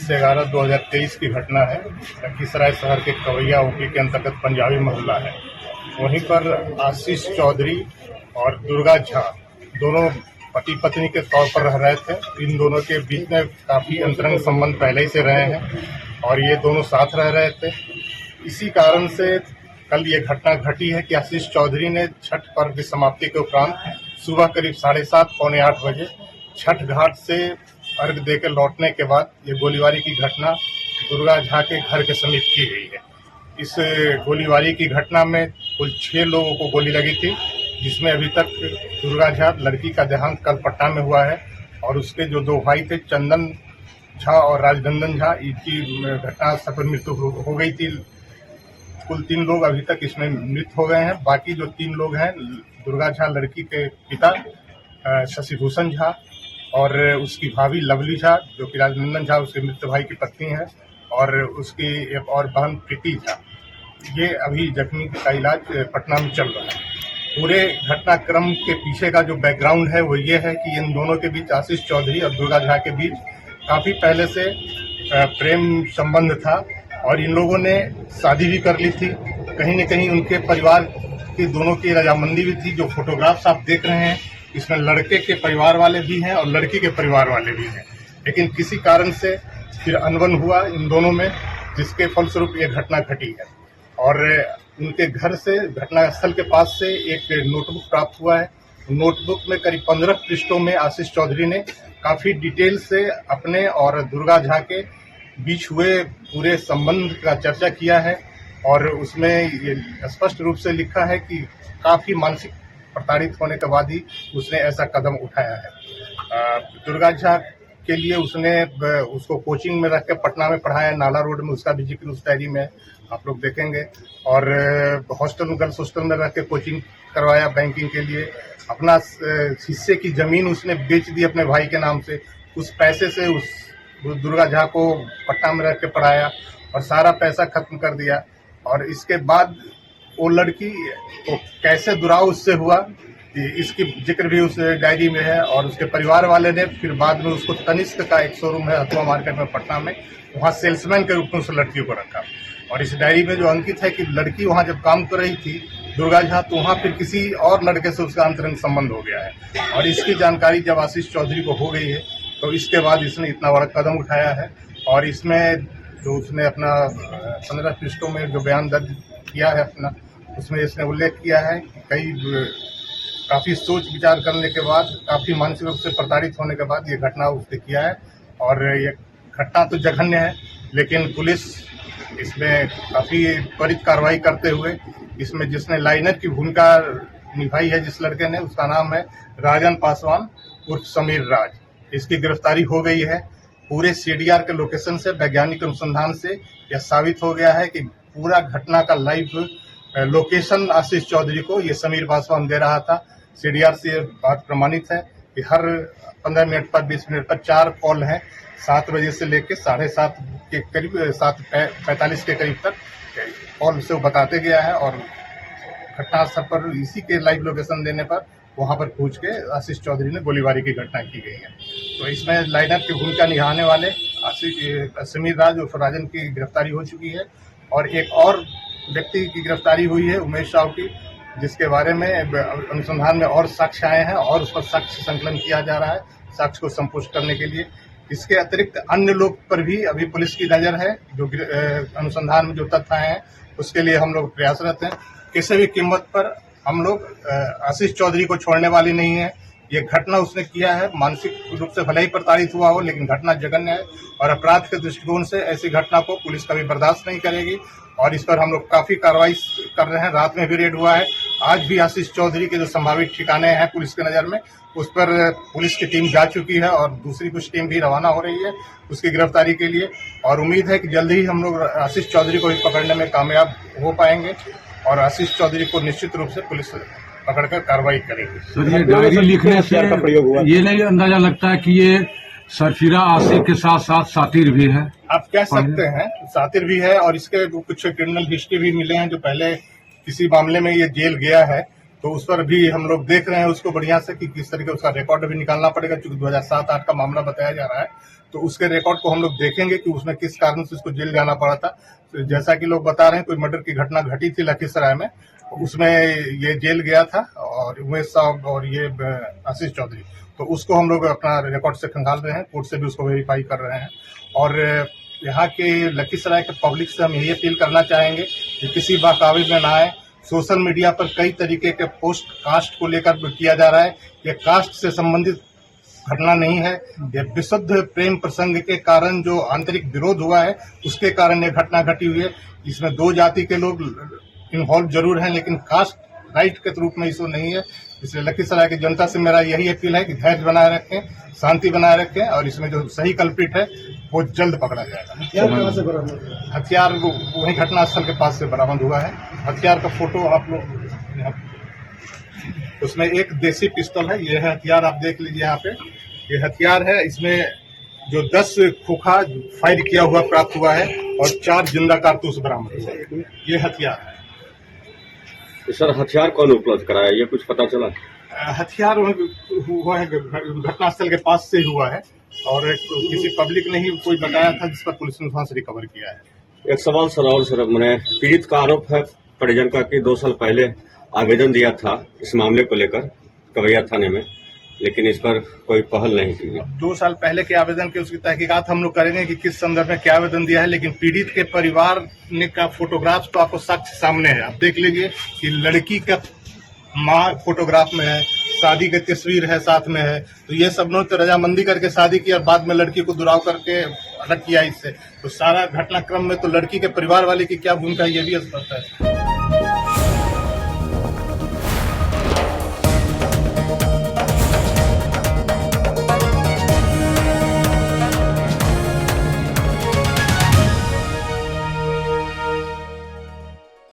20/11/2023 की घटना है। लखीसराय शहर के कवैया ओपी के अंतर्गत पंजाबी मोहल्ला है। वहीं पर आशीष चौधरी और दुर्गा झा दोनों पति पत्नी के तौर पर रह रहे थे। इन दोनों के बीच में काफी अंतरंग संबंध पहले ही से रहे हैं और ये दोनों साथ रह रहे थे। इसी कारण से कल ये घटना घटी है कि आशीष चौधरी ने छठ पर्व की समाप्ति के उपरांत सुबह करीब 7:30 पौने 8 बजे छठ घाट से अर्घ देकर लौटने के बाद ये गोलीबारी की घटना दुर्गा झा के घर के समीप की गई है। इस गोलीबारी की घटना में कुल 6 लोगों को गोली लगी थी, जिसमें अभी तक दुर्गा झा लड़की का देहांत कल पटना में हुआ है और उसके जो 2 भाई थे चंदन झा और राजनंदन झा, इनकी घटनास्थल पर मृत्यु हो गई थी। कुल 3 लोग अभी तक इसमें मृत हो गए हैं। बाकी जो 3 लोग हैं, दुर्गा झा लड़की के पिता शशिभूषण झा और उसकी भाभी लवली झा जो कि राजनंदन झा उसके मृत भाई की पत्नी है, और उसकी एक और बहन प्रीति झा, ये अभी जख्मी का इलाज पटना में चल रहा है। पूरे घटनाक्रम के पीछे का जो बैकग्राउंड है वो ये है कि इन दोनों के बीच, आशीष चौधरी और दुर्गा झा के बीच काफी पहले से प्रेम संबंध था और इन लोगों ने शादी भी कर ली थी। कहीं न कहीं उनके परिवार की दोनों की रजामंदी भी थी। जो फोटोग्राफ्स आप देख रहे हैं इसमें लड़के के परिवार वाले भी हैं और लड़की के परिवार वाले भी हैं, लेकिन किसी कारण से फिर अनबन हुआ इन दोनों में, जिसके फलस्वरूप ये घटना घटी है। और उनके घर से, घटनास्थल के पास से एक नोटबुक प्राप्त हुआ है। नोटबुक में करीब 15 पृष्ठों में आशीष चौधरी ने काफी डिटेल से अपने और दुर्गा झा के बीच हुए पूरे संबंध का चर्चा किया है और उसमें ये स्पष्ट रूप से लिखा है कि काफी मानसिक प्रताड़ित होने के बाद ही उसने ऐसा कदम उठाया है। दुर्गा झा के लिए उसको कोचिंग में रख के पटना में पढ़ाया, नाला रोड में, उसका भी जिक्र उस डायरी में आप लोग देखेंगे। और हॉस्टल में, गर्ल्स हॉस्टल में रख के कोचिंग करवाया बैंकिंग के लिए। अपना हिस्से की जमीन उसने बेच दी अपने भाई के नाम से। उस पैसे से उस दुर्गा झा को पटना में रख के पढ़ाया और सारा पैसा खत्म कर दिया। और इसके बाद वो लड़की को कैसे दुराव उससे हुआ, इसकी जिक्र भी उस डायरी में है। और उसके परिवार वाले ने फिर बाद में उसको तनिष्क का एक शोरूम है हथुआ मार्केट में पटना में, वहाँ सेल्समैन के रूप में उस लड़की को रखा। और इस डायरी में जो अंकित है कि लड़की वहाँ जब काम कर रही थी दुर्गा झा, तो वहाँ फिर किसी और लड़के से उसका अंतरंग संबंध हो गया है। और इसकी जानकारी जब आशीष चौधरी को हो गई है तो इसके बाद इसने इतना बड़ा कदम उठाया है। और इसमें जो उसने अपना 15 पृष्ठों में जो बयान दर्ज किया है अपना, उसमें इसने उल्लेख किया है कि काफी सोच विचार करने के बाद, काफी मानसिक रूप से प्रताड़ित होने के बाद ये घटना उसने किया है। और ये घटना तो जघन्य है, लेकिन पुलिस इसमें काफी त्वरित कार्रवाई करते हुए, इसमें जिसने लाइनर की भूमिका निभाई है जिस लड़के ने, उसका नाम है राजन पासवान उर्फ समीर राज। इसकी गिरफ्तारी हो गई है। पूरे सीडीआर के लोकेशन से, वैज्ञानिक अनुसंधान से यह साबित हो गया है कि पूरा घटना का लाइव लोकेशन आशीष चौधरी को ये समीर पासवान दे रहा था। सीडीआर से ये बात प्रमाणित है कि हर 15 मिनट पर, 20 मिनट पर 4 कॉल हैं। 7 बजे से लेकर 7:30 के करीब, 7:45 के करीब तक कॉल से वो बताते गया है। और घटनास्थल पर इसी के लाइव लोकेशन देने पर वहां पर पहुंच के आशीष चौधरी ने गोलीबारी की घटना की गई है। तो इसमें लाइनर की भूमिका निभाने वाले समीर राज उर्फ राजन की गिरफ्तारी हो चुकी है। और एक और व्यक्ति की गिरफ्तारी हुई है, उमेश साहू की, जिसके बारे में अनुसंधान में और साक्ष्य आए हैं और उस पर साक्ष्य संकलन किया जा रहा है, साक्ष्य को संपुष्ट करने के लिए। इसके अतिरिक्त अन्य लोग पर भी अभी पुलिस की नजर है। जो अनुसंधान में जो तथ्य आए हैं उसके लिए हम लोग प्रयासरत हैं। किसी भी कीमत पर हम लोग आशीष चौधरी को छोड़ने वाले नहीं है। ये घटना उसने किया है, मानसिक रूप से भले ही प्रताड़ित हुआ हो, लेकिन घटना जघन्य है और अपराध के दृष्टिकोण से ऐसी घटना को पुलिस कभी बर्दाश्त नहीं करेगी। और इस पर हम लोग काफी कार्रवाई कर रहे हैं। रात में भी रेड हुआ है। आज भी आशीष चौधरी के जो संभावित ठिकाने हैं पुलिस की नजर में, उस पर पुलिस की टीम जा चुकी है और दूसरी कुछ टीम भी रवाना हो रही है उसकी गिरफ्तारी के लिए। और उम्मीद है कि जल्द ही हम लोग आशीष चौधरी को भी पकड़ने में कामयाब हो पाएंगे और आशीष चौधरी को निश्चित रूप से पुलिस पकड़कर कार्रवाई करेगी। सर, ये डायरी लिखने से ये नहीं अंदाजा लगता है कि ये सरफिरा आशिक के साथ साथ सातिर भी है? आप कह सकते हैं, सातिर भी है। और इसके कुछ क्रिमिनल हिस्ट्री भी मिले हैं, जो पहले किसी मामले में ये जेल गया है, तो उस पर भी हम लोग देख रहे हैं उसको बढ़िया से कि किस तरीके उसका रिकॉर्ड भी निकालना पड़ेगा, क्योंकि 2007-8 का मामला बताया जा रहा है। तो उसके रिकॉर्ड को हम लोग देखेंगे कि उसमें किस कारण से उसको जेल जाना पड़ा था। तो जैसा कि लोग बता रहे हैं, कोई मर्डर की घटना घटी थी लखीसराय में, उसमें ये जेल गया था, और उमेश साहब और ये आशीष चौधरी, तो उसको हम लोग अपना रिकॉर्ड से खंगाल रहे हैं, कोर्ट से भी उसको वेरीफाई कर रहे हैं। और यहाँ के लखीसराय के पब्लिक से हम यही अपील करना चाहेंगे कि किसी बहकावे में ना आए। सोशल मीडिया पर कई तरीके के पोस्ट कास्ट को लेकर किया जा रहा है, ये कास्ट से संबंधित घटना नहीं है, यह विशुद्ध प्रेम प्रसंग के कारण जो आंतरिक विरोध हुआ है उसके कारण ये घटना घटी हुई है। इसमें दो जाति के लोग इन्वॉल्व जरूर हैं, लेकिन कास्ट राइट के रूप में इसको नहीं है। इसलिए लखीसराय की जनता से मेरा यही अपील है कि धैर्य बनाए रखें, शांति बनाए रखें, और इसमें जो सही कल्प्रिट है वो जल्द पकड़ा जाएगा। हथियार वही घटनास्थल के पास से बरामद हुआ है। हथियार का फोटो आप लोग, उसमें एक देसी पिस्तौल है, ये है हथियार, आप देख लीजिए यहाँ पे, ये हथियार है। इसमें जो 10 खोखा फायर किया हुआ प्राप्त हुआ है और 4 जिंदा कारतूस बरामद हुआ है। ये हथियार है। सर, हथियार कौन उपलब्ध कराया, ये कुछ पता चला? हथियार हुआ है घटनास्थल के पास से हुआ है, और किसी पब्लिक ने ही कोई बताया था, जिस पर पुलिस ने वहां से रिकवर किया है। एक सवाल सर, और सर, मैंने पीड़ित का आरोप है परिजन का कि 2 साल पहले आवेदन दिया था इस मामले को लेकर कवैया थाने में, लेकिन इस पर कोई पहल नहीं की गई। 2 साल पहले के आवेदन की उसकी तहकीकात हम लोग करेंगे कि किस संदर्भ में क्या आवेदन दिया है, लेकिन पीड़ित के परिवार ने का फोटोग्राफ तो आपको साक्ष्य सामने है। आप देख लीजिए कि लड़की का माँ फोटोग्राफ में है, शादी की तस्वीर है साथ में है, तो ये सब लोग तो रजामंदी करके शादी की और बाद में लड़की को दुराव करके अलग किया इससे। तो सारा घटनाक्रम में तो लड़की के परिवार वाले की क्या भूमिका है ये भी स्पष्ट है।